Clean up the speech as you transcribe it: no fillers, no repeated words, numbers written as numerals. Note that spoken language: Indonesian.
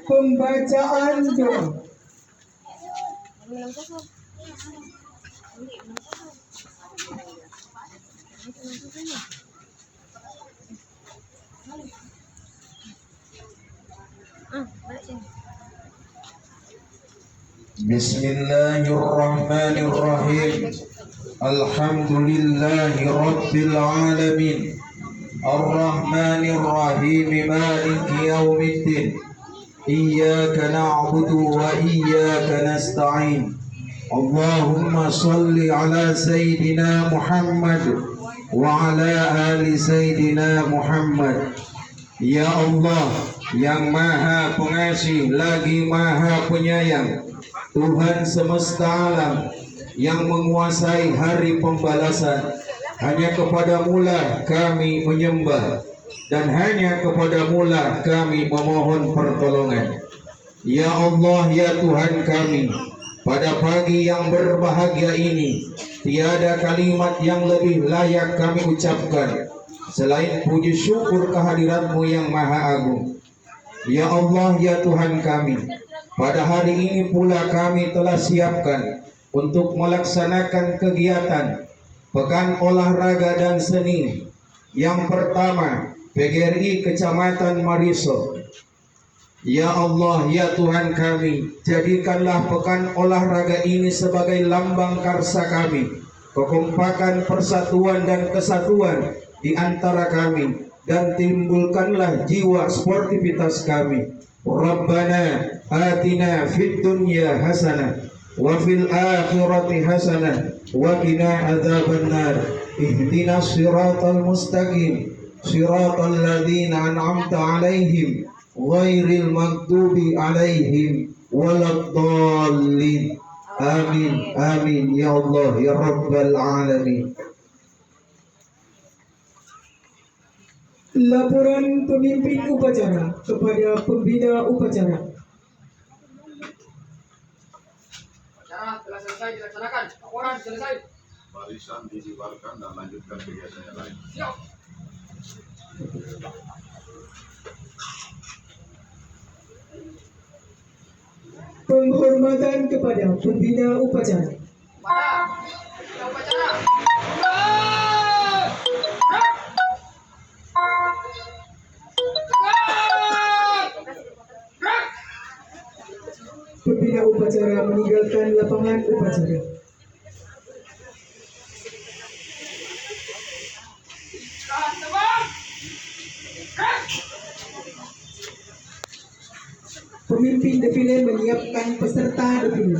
Pembacaan doa. Bismillahirrahmanirrahim. Alhamdulillahi rabbil alamin. Ar-Rahmanir-Rahim, Maliki yaumiddin. Iyyaka na'budu wa iyyaka nasta'in. Allahumma shalli ala Sayyidina Muhammad wa ala ali Sayyidina Muhammad. Ya Allah, yang Maha Pengasih lagi Maha Penyayang, Tuhan semesta alam, yang menguasai hari pembalasan, hanya kepadamu-lah kami menyembah, dan hanya kepadamu-lah kami memohon pertolongan. Ya Allah, ya Tuhan kami, pada pagi yang berbahagia ini, tiada kalimat yang lebih layak kami ucapkan selain puji syukur kehadirat-Mu yang Maha Agung. Ya Allah, ya Tuhan kami, pada hari ini pula kami telah siapkan untuk melaksanakan kegiatan Pekan Olahraga dan Seni. Yang pertama, PGRI Kecamatan Mariso. Ya Allah, ya Tuhan kami, jadikanlah Pekan Olahraga ini sebagai lambang karsa kami, kekompakan, persatuan dan kesatuan di antara kami, dan timbulkanlah jiwa sportivitas kami. Rabbana atina fid dunya hasanah wa fil akhirati hasanah wa qina adzabannar. Ihdinas siratal mustaqim, siratal ladzina an'amta 'alaihim ghairil maghdubi 'alaihim waladdallin. Amin amin ya Allah ya rabbal alamin. Laporan pemimpin upacara kepada pembina upacara. Acara telah selesai dilaksanakan. Laporan selesai. Barisan dibubarkan dan lanjutkan kegiatan yang lain. Siap. Penghormatan kepada pembina upacara. Pada pembina upacara. Pembina upacara meninggalkan lapangan upacara. Pemimpin defile menyiapkan peserta defile.